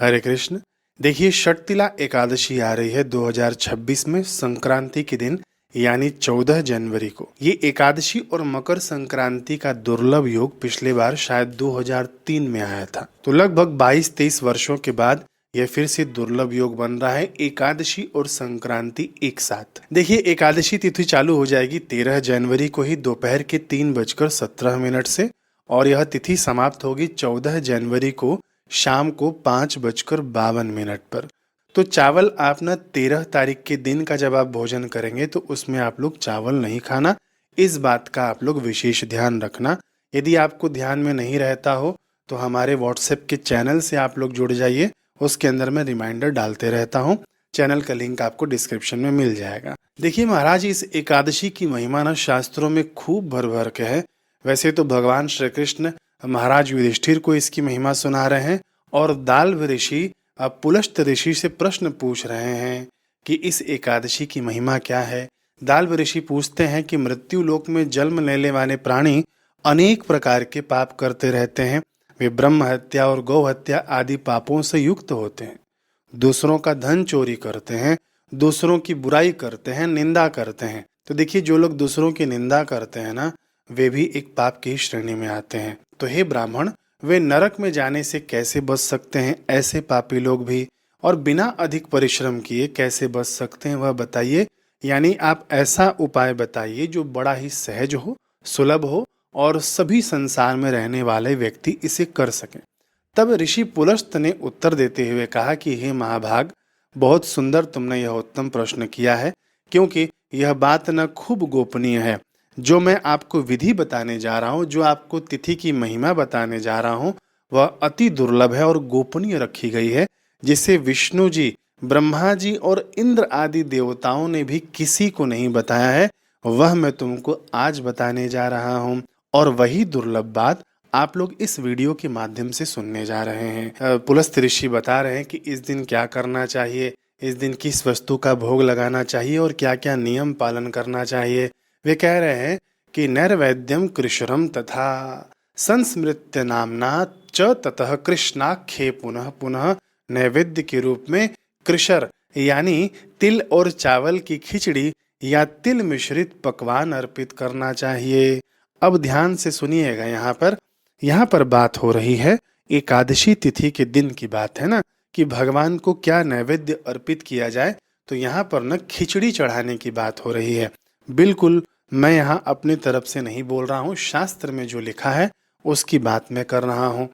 हरे कृष्ण। देखिए, षटतिला एकादशी आ रही है 2026 में संक्रांति के दिन, यानी 14 जनवरी को। ये एकादशी और मकर संक्रांति का दुर्लभ योग पिछले बार शायद 2003 में आया था। तो लगभग 22-23 वर्षों के बाद यह फिर से दुर्लभ योग बन रहा है, एकादशी और संक्रांति एक साथ। देखिए, एकादशी तिथि चालू हो जाएगी 13 जनवरी को ही दोपहर के 3:17 से, और यह तिथि समाप्त होगी 14 जनवरी को शाम को 5:52 पर। तो चावल आप ना 13 तारीख के दिन का जब आप भोजन करेंगे तो उसमें आप लोग चावल नहीं खाना, इस बात का आप लोग विशेष ध्यान रखना। यदि आपको ध्यान में नहीं रहता हो तो हमारे व्हाट्सएप के चैनल से आप लोग जुड़ जाइए, उसके अंदर मैं रिमाइंडर डालते रहता हूँ। चैनल का लिंक आपको डिस्क्रिप्शन में मिल जाएगा। देखिए महाराज, इस एकादशी की महिमा ना शास्त्रों में खूब भर भर के है। वैसे तो भगवान श्री कृष्ण महाराज युधिष्ठिर को इसकी महिमा सुना रहे हैं, और दाल्व ऋषि पुलस्त ऋषि से प्रश्न पूछ रहे हैं कि इस एकादशी की महिमा क्या है। दाल्व ऋषि पूछते हैं कि मृत्यु लोक में जन्म लेने वाले प्राणी अनेक प्रकार के पाप करते रहते हैं। वे ब्रह्म हत्या और गौ हत्या आदि पापों से युक्त होते हैं, दूसरों का धन चोरी करते हैं, दूसरों की बुराई करते हैं, निंदा करते हैं। तो देखिए, जो लोग दूसरों की निंदा करते हैं ना, वे भी एक पाप की श्रेणी में आते हैं। तो हे ब्राह्मण, वे नरक में जाने से कैसे बच सकते हैं, ऐसे पापी लोग भी, और बिना अधिक परिश्रम किए कैसे बच सकते हैं वह बताइए। यानी आप ऐसा उपाय बताइए जो बड़ा ही सहज हो, सुलभ हो, और सभी संसार में रहने वाले व्यक्ति इसे कर सकें। तब ऋषि पुलस्त ने उत्तर देते हुए कहा कि हे महाभाग, बहुत सुंदर तुमने यह उत्तम प्रश्न किया है, क्योंकि यह बात न खूब गोपनीय है। जो मैं आपको विधि बताने जा रहा हूँ, जो आपको तिथि की महिमा बताने जा रहा हूँ, वह अति दुर्लभ है और गोपनीय रखी गई है, जिसे विष्णु जी, ब्रह्मा जी और इंद्र आदि देवताओं ने भी किसी को नहीं बताया है। वह मैं तुमको आज बताने जा रहा हूँ, और वही दुर्लभ बात आप लोग इस वीडियो के माध्यम से सुनने जा रहे हैं। पुलस्त ऋषि बता रहे हैं कि इस दिन क्या करना चाहिए, इस दिन किस वस्तु का भोग लगाना चाहिए और क्या क्या नियम पालन करना चाहिए। वे कह रहे हैं कि नैर्वैद्यम कृशरम तथा संस्मृत्य नामना च ततः कृष्णाख्ये पुनः पुनः नैवेद्य के रूप में कृशर यानी तिल और चावल की खिचड़ी या तिल मिश्रित पकवान अर्पित करना चाहिए। अब ध्यान से सुनिएगा, यहाँ पर बात हो रही है एकादशी तिथि के दिन की बात है ना, कि भगवान को क्या नैवेद्य अर्पित किया जाए। तो यहाँ पर न खिचड़ी चढ़ाने की बात हो रही है। बिल्कुल, मैं यहाँ अपनी तरफ से नहीं बोल रहा हूँ, शास्त्र में जो लिखा है उसकी बात मैं कर रहा हूँ।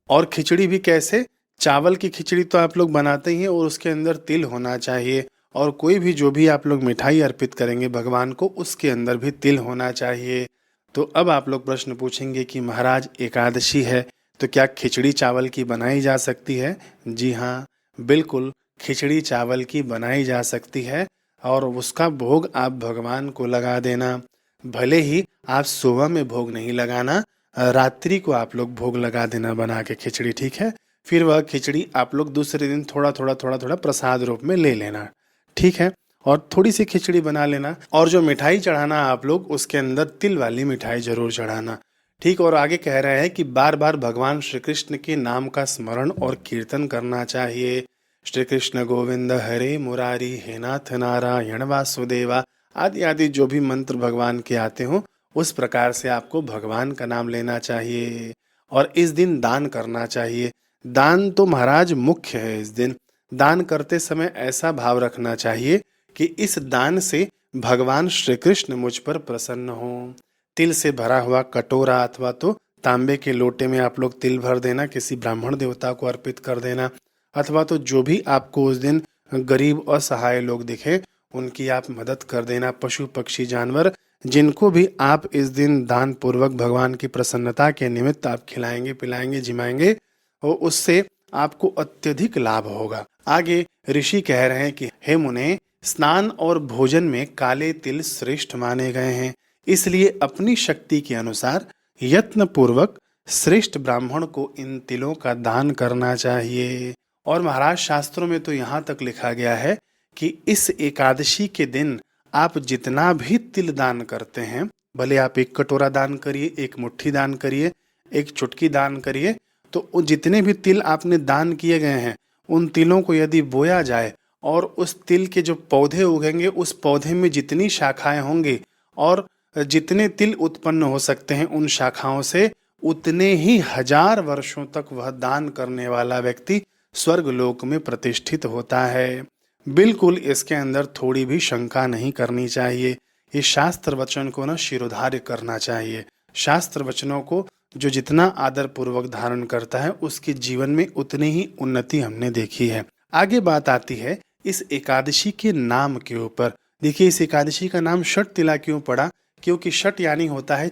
और खिचड़ी भी कैसे? चावल की खिचड़ी तो आप लोग बनाते ही हैं, और उसके अंदर तिल होना चाहिए, और कोई भी जो भी आप लोग मिठाई अर्पित करेंगे भगवान को, उसके अंदर भी तिल होना चाहिए। तो अब आप लोग प्रश्न पूछेंगे कि महाराज, एकादशी है तो क्या खिचड़ी चावल की बनाई जा सकती है? जी हाँ, बिल्कुल, खिचड़ी चावल की बनाई जा सकती है, और उसका भोग आप भगवान को लगा देना। भले ही आप सुबह में भोग नहीं लगाना, रात्रि को आप लोग भोग लगा देना बना के खिचड़ी, ठीक है। फिर वह खिचड़ी आप लोग दूसरे दिन थोड़ा थोड़ा प्रसाद रूप में ले लेना, ठीक है। और थोड़ी सी खिचड़ी बना लेना, और जो मिठाई चढ़ाना आप लोग, उसके अंदर तिल वाली मिठाई जरूर चढ़ाना, ठीक। और आगे कह रहे हैं कि बार बार भगवान श्री कृष्ण के नाम का स्मरण और कीर्तन करना चाहिए। श्री कृष्ण गोविंद हरे मुरारी, हे नाथ नारायण वासुदेवा आदि आदि जो भी मंत्र भगवान के आते हों, उस प्रकार से आपको भगवान का नाम लेना चाहिए। और इस दिन दान करना चाहिए। दान तो महाराज मुख्य है। इस दिन दान करते समय ऐसा भाव रखना चाहिए कि इस दान से भगवान श्री कृष्ण मुझ पर प्रसन्न हो। तिल से भरा हुआ कटोरा अथवा तो तांबे के लोटे में आप लोग तिल भर देना, किसी ब्राह्मण देवता को अर्पित कर देना, अथवा तो जो भी आपको उस दिन गरीब असहाय लोग दिखे उनकी आप मदद कर देना। पशु पक्षी जानवर जिनको भी आप इस दिन दान पूर्वक भगवान की प्रसन्नता के निमित्त आप खिलाएंगे, पिलाएंगे, जिमाएंगे, और उससे आपको अत्यधिक लाभ होगा। आगे ऋषि कह रहे हैं कि हे मुने, स्नान और भोजन में काले तिल श्रेष्ठ माने गए हैं, इसलिए अपनी शक्ति के अनुसार यत्न पूर्वक श्रेष्ठ ब्राह्मण को इन तिलों का दान करना चाहिए। और महाराज, शास्त्रों में तो यहाँ तक लिखा गया है कि इस एकादशी के दिन आप जितना भी तिल दान करते हैं, भले आप एक कटोरा दान करिए, एक मुट्ठी दान करिए, एक चुटकी दान करिए, तो जितने भी तिल आपने दान किए गए हैं उन तिलों को यदि बोया जाए और उस तिल के जो पौधे उगेंगे उस पौधे में जितनी शाखाएं होंगी और जितने तिल उत्पन्न हो सकते हैं उन शाखाओं से, उतने ही 1000 वर्षों तक वह दान करने वाला व्यक्ति स्वर्गलोक में प्रतिष्ठित होता है। बिल्कुल इसके अंदर थोड़ी भी शंका नहीं करनी चाहिए। इस शास्त्र वचन को ना शिरोधार्य करना चाहिए। शास्त्र वचनों को जो जितना आदर पूर्वक धारण करता है उसके जीवन में उतनी ही उन्नति हमने देखी है। आगे बात आती है इस एकादशी के नाम के ऊपर। देखिए इस एकादशी का नाम षट तिला क्यों पड़ा? क्योंकि षट यानी होता है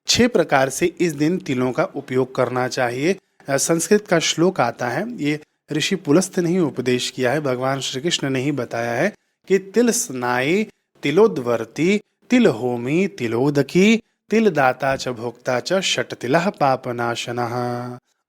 6 प्रकार से इस दिन तिलों का उपयोग करना चाहिए। संस्कृत का श्लोक आता है, ये ऋषि पुलस्त ने ही उपदेश किया है, भगवान श्री कृष्ण ने ही बताया है कि तिल स्नाई तिलोद्वर्ती तिल होमी तिलोदकी तिल दाता च भोक्ता च षट तिलः पापनाशनः।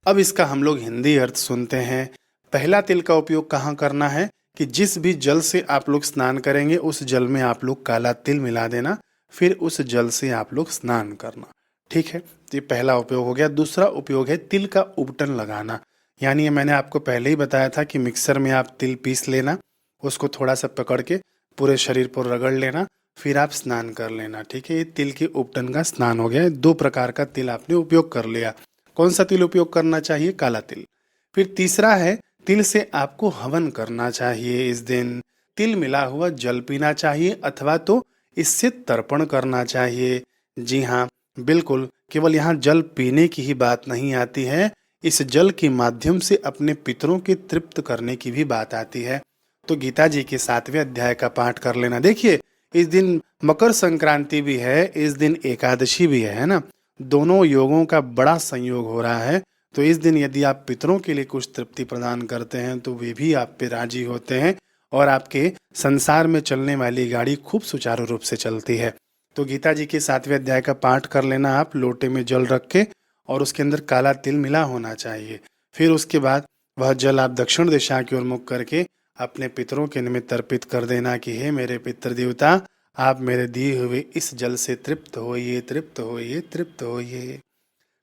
अब इसका हम लोग हिंदी अर्थ सुनते हैं। पहला तिल का उपयोग कहाँ करना है कि जिस भी जल से आप लोग स्नान करेंगे उस जल में आप लोग काला तिल मिला देना, फिर उस जल से आप लोग स्नान करना। ठीक है, तो ये पहला उपयोग हो गया। दूसरा उपयोग है तिल का उबटन लगाना। यानी ये मैंने आपको पहले ही बताया था कि मिक्सर में आप तिल पीस लेना, उसको थोड़ा सा पकड़ के पूरे शरीर पर रगड़ लेना, फिर आप स्नान कर लेना। ठीक है, ये तिल के उबटन का स्नान हो गया। 2 प्रकार का तिल आपने उपयोग कर लिया। कौन सा तिल उपयोग करना चाहिए? काला तिल। फिर तीसरा है तिल से आपको हवन करना चाहिए। इस दिन तिल मिला हुआ जल पीना चाहिए अथवा तो इससे तर्पण करना चाहिए। जी हाँ, बिल्कुल, केवल यहाँ जल पीने की ही बात नहीं आती है, इस जल के माध्यम से अपने पितरों के तृप्त करने की भी बात आती है। तो गीता जी के 7वें अध्याय का पाठ कर लेना। देखिए इस दिन मकर संक्रांति भी है, इस दिन एकादशी भी है ना, दोनों योगों का बड़ा संयोग हो रहा है। तो इस दिन यदि आप पितरों के लिए कुछ तृप्ति प्रदान करते हैं तो वे भी आप पे राजी होते हैं और आपके संसार में चलने वाली गाड़ी खूब सुचारू रूप से चलती है। तो गीता जी के 7वें अध्याय का पाठ कर लेना आप, लोटे में जल रख के, और उसके अंदर काला तिल मिला होना चाहिए। फिर उसके बाद वह जल आप दक्षिण दिशा की ओर मुख करके अपने पितरों के निमित्त अर्पित कर देना कि हे मेरे पितृ देवता, आप मेरे दिए हुए इस जल से तृप्त होइए, तृप्त होइए, तृप्त होइए।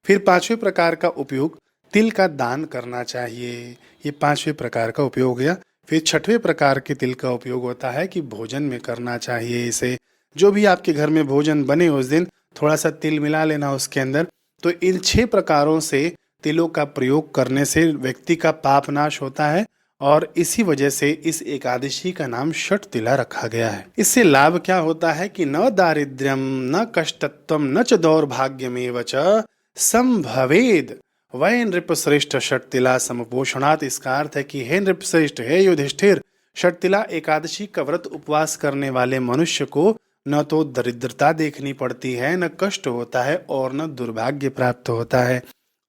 फिर 5वें प्रकार का उपयोग तिल का दान करना चाहिए। ये 5वें प्रकार का उपयोग हो गया। फिर 6वें प्रकार के तिल का उपयोग होता है कि भोजन में करना चाहिए। इसे जो भी आपके घर में भोजन बने उस दिन थोड़ा सा तिल मिला लेना उसके अंदर। तो इन 6 प्रकारों से तिलों का प्रयोग करने से व्यक्ति का पाप नाश होता है और इसी वजह से इस एकादशी का नाम षट तिला रखा गया है। इससे लाभ क्या होता है कि न दारिद्र्यम न कष्टत्वम न च दौर्भाग्यमेव च संभवेद वै नृप श्रेष्ठ षट तिला समपोषणात्। इसका अर्थ है कि हे नृप श्रेष्ठ, हे युधिष्ठिर, षट तिला एकादशी का व्रत उपवास करने वाले मनुष्य को न तो दरिद्रता देखनी पड़ती है, न कष्ट होता है और न दुर्भाग्य प्राप्त होता है।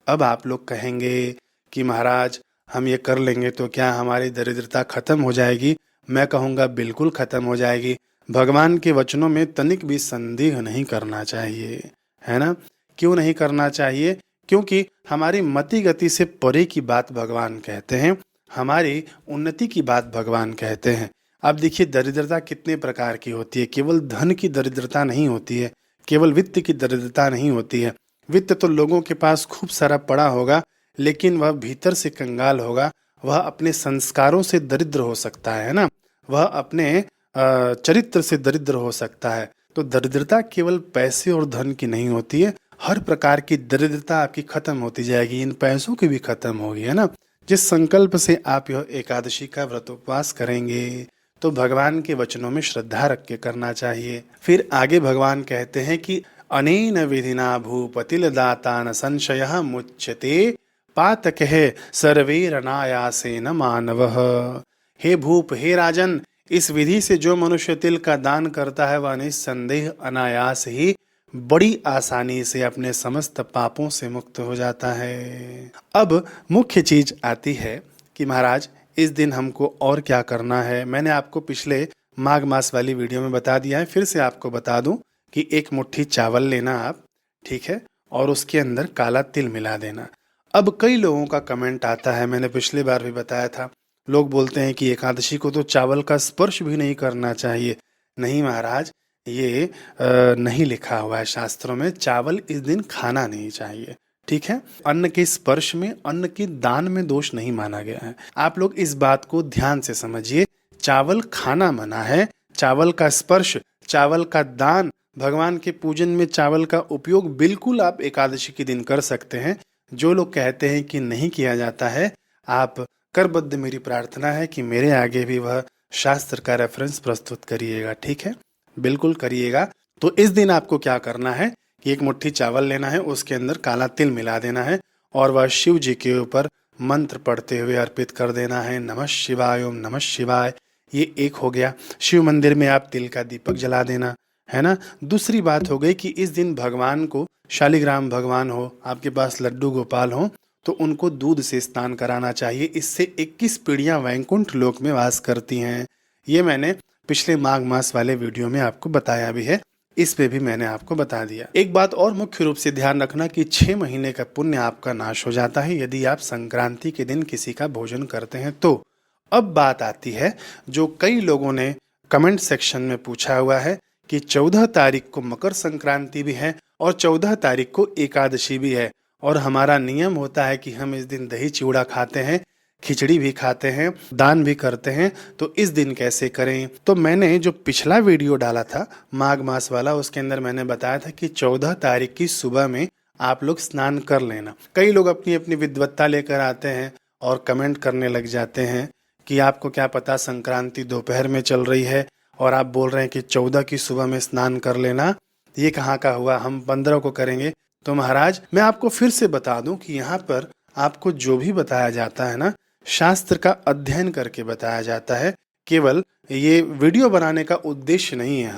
अब आप लोग कहेंगे कि महाराज हम ये कर लेंगे तो क्या हमारी दरिद्रता खत्म हो जाएगी? मैं कहूँगा बिल्कुल खत्म हो जाएगी। भगवान के वचनों में तनिक भी संदेह नहीं करना चाहिए, है ना। क्यों नहीं करना चाहिए? क्योंकि हमारी मति गति से परे की बात भगवान कहते हैं, हमारी उन्नति की बात भगवान कहते हैं। अब देखिए दरिद्रता कितने प्रकार की होती है। केवल धन की दरिद्रता नहीं होती है, केवल वित्त की दरिद्रता नहीं होती है। वित्त तो लोगों के पास खूब सारा पड़ा होगा लेकिन वह भीतर से कंगाल होगा, वह अपने संस्कारों से दरिद्र हो सकता है ना, वह अपने चरित्र से दरिद्र हो सकता है। तो दरिद्रता केवल पैसे और धन की नहीं होती है, हर प्रकार की दरिद्रता आपकी खत्म होती जाएगी, इन पैसों की भी खत्म होगी, है ना। जिस संकल्प से आप यह एकादशी का व्रत उपवास करेंगे तो भगवान के वचनों में श्रद्धा रख के करना चाहिए। फिर आगे भगवान कहते हैं कि अनेन विधिना भूपतिल दाता न संशयः मुच्यते पातकः सर्वैरनायासेन मानवः। हे भूप, हे राजन, इस विधि से जो मनुष्य तिल का दान करता है वह निस्संदेह अनायास ही बड़ी आसानी से अपने समस्त पापों से मुक्त हो जाता है। अब मुख्य चीज आती है कि महाराज इस दिन हमको और क्या करना है। मैंने आपको पिछले माघ मास वाली वीडियो में बता दिया है, फिर से आपको बता दूं कि 1 मुट्ठी चावल लेना आप, ठीक है, और उसके अंदर काला तिल मिला देना। अब कई लोगों का कमेंट आता है, मैंने पिछली बार भी बताया था, लोग बोलते हैं कि एकादशी को तो चावल का स्पर्श भी नहीं करना चाहिए। नहीं महाराज, ये नहीं लिखा हुआ है शास्त्रों में, चावल इस दिन खाना नहीं चाहिए। ठीक है। अन्न के स्पर्श में, अन्न के दान में दोष नहीं माना गया है। आप लोग इस बात को ध्यान से समझिए। चावल खाना मना है, चावल का स्पर्श, चावल का दान, भगवान के पूजन में चावल का उपयोग बिल्कुल आप एकादशी के दिन कर सकते हैं। जो लोग कहते हैं कि नहीं किया जाता है, आप करबद्ध मेरी प्रार्थना है कि मेरे आगे भी वह शास्त्र का रेफरेंस प्रस्तुत करिएगा। ठीक है, बिल्कुल करिएगा। तो इस दिन आपको क्या करना है कि एक मुट्ठी चावल लेना है, उसके अंदर काला तिल मिला देना है और वह शिव जी के ऊपर मंत्र पढ़ते हुए अर्पित कर देना है। नमः शिवाय, ओम नमः शिवाय। ये एक हो गया। शिव मंदिर में आप तिल का दीपक जला देना है ना। दूसरी बात हो गई कि इस दिन भगवान को, शालिग्राम भगवान हो, आपके पास लड्डू गोपाल हो, तो उनको दूध से स्नान कराना चाहिए। इससे 21 पीढ़ियां वैकुंठ लोक में वास करती हैं। ये मैंने पिछले माघ मास वाले वीडियो में आपको बताया भी है, इस पे भी मैंने आपको बता दिया। एक बात और मुख्य रूप से ध्यान रखना कि 6 महीने का पुण्य आपका नाश हो जाता है यदि आप संक्रांति के दिन किसी का भोजन करते हैं तो। अब बात आती है जो कई लोगों ने कमेंट सेक्शन में पूछा हुआ है कि 14 तारीख को मकर संक्रांति भी है और 14 तारीख को एकादशी भी है और हमारा नियम होता है कि हम इस दिन दही चिवड़ा खाते हैं, खिचड़ी भी खाते हैं, दान भी करते हैं, तो इस दिन कैसे करें। तो मैंने जो पिछला वीडियो डाला था माघ मास वाला, उसके अंदर मैंने बताया था कि 14 तारीख की सुबह में आप लोग स्नान कर लेना। कई लोग अपनी अपनी विद्वत्ता लेकर आते हैं और कमेंट करने लग जाते हैं कि आपको क्या पता संक्रांति दोपहर में चल रही है और आप बोल रहे हैं कि 14 की सुबह में स्नान कर लेना। ये कहाँ का हुआ, हम 15 को करेंगे। तो महाराज मैं आपको फिर से बता दूं कि यहाँ पर आपको जो भी बताया जाता है ना, शास्त्र का अध्ययन करके बताया जाता है। केवल ये वीडियो बनाने का उद्देश्य नहीं है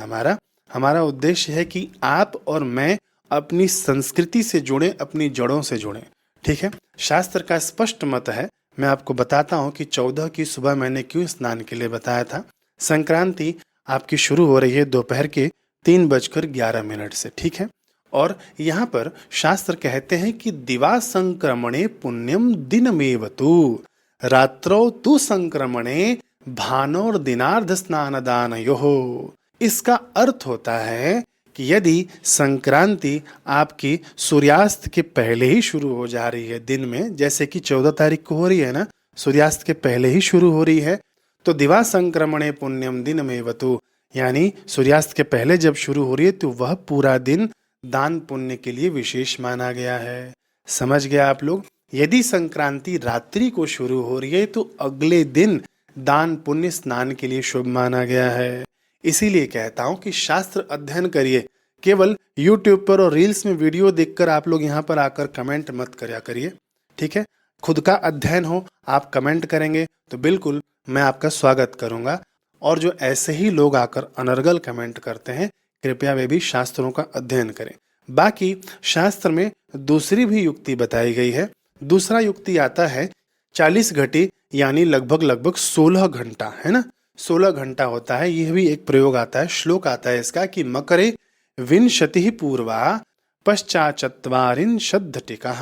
हमारा उद्देश्य है कि आप और मैं अपनी संस्कृति से जुड़ें, अपनी जड़ों से जुड़ें। ठीक है, शास्त्र का स्पष्ट मत है। मैं आपको बताता हूँ कि 14 की सुबह मैंने क्यों स्नान के लिए बताया था। संक्रांति आपकी शुरू हो रही है दोपहर के 3:11 से। ठीक है, और यहाँ पर शास्त्र कहते हैं कि दिवा संक्रमणे पुण्यम दिनमेवतु रात्रौ तु संक्रमणे भानोर दिनार्ध स्नान दानयोः। इसका अर्थ होता है कि यदि संक्रांति आपकी सूर्यास्त के पहले ही शुरू हो जा रही है दिन में, जैसे कि 14 तारीख को हो रही है ना, सूर्यास्त के पहले ही शुरू हो रही है, तो दिवा संक्रमणे पुण्यम दिनमेवतु, यानी सूर्यास्त के पहले जब शुरू हो रही है तो वह पूरा दिन दान पुण्य के लिए विशेष माना गया है। समझ गया आप लोग। यदि संक्रांति रात्रि को शुरू हो रही है तो अगले दिन दान पुण्य स्नान के लिए शुभ माना गया है। इसीलिए कहता हूं कि शास्त्र अध्ययन करिए। केवल YouTube पर और रील्स में वीडियो देखकर आप लोग यहाँ पर आकर कमेंट मत करया करिए। ठीक है, खुद का अध्ययन हो, आप कमेंट करेंगे तो बिल्कुल मैं आपका स्वागत करूंगा। और जो ऐसे ही लोग आकर अनर्गल कमेंट करते हैं, कृपया वे भी शास्त्रों का अध्ययन करें। बाकी शास्त्र में दूसरी भी युक्ति बताई गई है। दूसरा युक्ति आता है 40 घटी, यानी लगभग 16 घंटा, है ना, 16 घंटा होता है। यह भी एक प्रयोग आता है, श्लोक आता है इसका कि मकरे विंशतिः पूर्वा पश्चाचत्वारिंशद्धटिकः।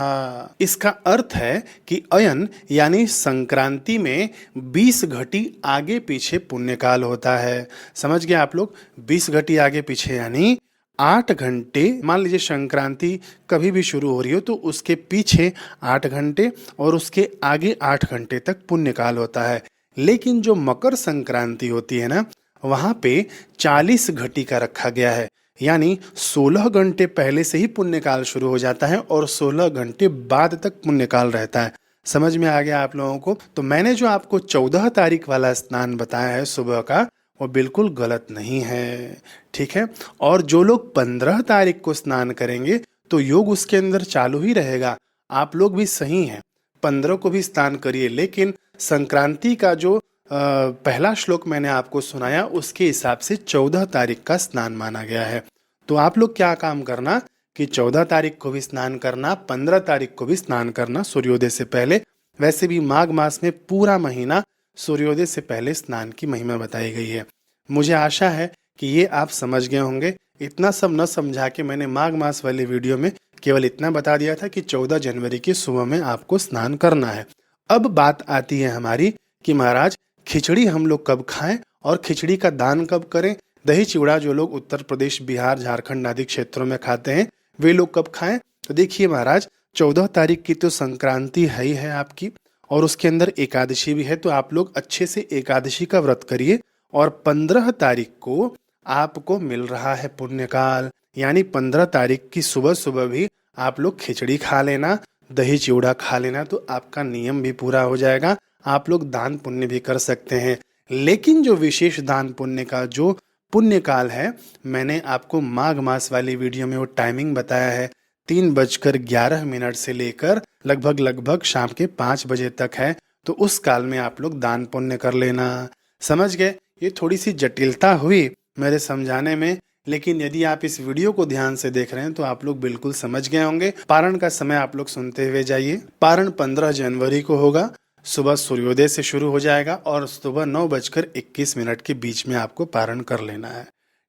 इसका अर्थ है कि अयन यानी संक्रांति में 20 घटी आगे पीछे पुण्यकाल होता है। समझ गए आप लोग, 20 घटी आगे पीछे यानी 8 घंटे। मान लीजिए संक्रांति कभी भी शुरू हो रही हो तो उसके पीछे 8 घंटे और उसके आगे 8 घंटे तक पुण्यकाल होता है। लेकिन जो मकर संक्रांति होती है ना, वहां पे 40 घटी का रखा गया है, यानी 16 घंटे पहले से ही पुण्यकाल शुरू हो जाता है और 16 घंटे बाद तक पुण्यकाल रहता है। समझ में आ गया आप लोगों को। तो मैंने जो आपको 14 तारीख वाला स्नान बताया है सुबह का, वो बिल्कुल गलत नहीं है। ठीक है, और जो लोग 15 तारीख को स्नान करेंगे तो योग उसके अंदर चालू ही रहेगा। आप लोग भी सही हैं, 15 को भी स्नान करिए, लेकिन संक्रांति का जो पहला श्लोक मैंने आपको सुनाया उसके हिसाब से 14 तारीख का स्नान माना गया है। तो आप लोग क्या काम करना कि 14 तारीख को भी स्नान करना, 15 तारीख को भी स्नान करना सूर्योदय से पहले। वैसे भी माघ मास में पूरा महीना सूर्योदय से पहले स्नान की महिमा बताई गई है। मुझे आशा है कि ये आप समझ गए होंगे। इतना सब न समझा के मैंने माघ मास वाले वीडियो में केवल इतना बता दिया था कि 14 जनवरी की सुबह में आपको स्नान करना है। अब बात आती है हमारी कि महाराज खिचड़ी हम लोग कब खाएं और खिचड़ी का दान कब करें। दही चिवड़ा जो लोग उत्तर प्रदेश, बिहार, झारखंड आदि क्षेत्रों में खाते हैं वे लोग कब खाएं। तो देखिए महाराज, 14 तारीख की तो संक्रांति है ही है आपकी, और उसके अंदर एकादशी भी है, तो आप लोग अच्छे से एकादशी का व्रत करिए। और 15 तारीख को आपको मिल रहा है पुण्यकाल, यानी 15 तारीख की सुबह सुबह भी आप लोग खिचड़ी खा लेना, दही चिवड़ा खा लेना, तो आपका नियम भी पूरा हो जाएगा। आप लोग दान पुण्य भी कर सकते हैं। लेकिन जो विशेष दान पुण्य का जो पुण्य काल है, मैंने आपको माघ मास वाली वीडियो में वो टाइमिंग बताया है, 3:11 से लेकर लगभग शाम के 5 बजे तक है। तो उस काल में आप लोग दान पुण्य कर लेना। समझ गए? ये थोड़ी सी जटिलता हुई मेरे समझाने में, लेकिन यदि आप इस वीडियो को ध्यान से देख रहे हैं तो आप लोग बिल्कुल समझ गए होंगे। पारण का समय आप लोग सुनते हुए जाइए। पारण 15 जनवरी को होगा, सुबह सूर्योदय से शुरू हो जाएगा और सुबह 9:21 के बीच में आपको पारण कर लेना है।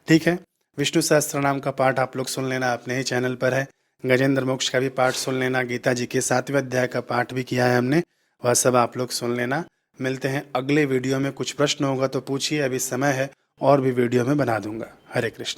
ठीक है? विष्णु सहस्त्र नाम का पाठ आप लोग सुन लेना, अपने ही चैनल पर है। गजेंद्र मोक्ष का भी पाठ सुन लेना, गीता जी के 7वें अध्याय का पाठ भी किया है हमने, वह सब आप लोग सुन लेना। मिलते हैं अगले वीडियो में। कुछ प्रश्न होगा तो पूछिए, अभी समय है और भी वीडियो में बना दूंगा। हरे कृष्ण।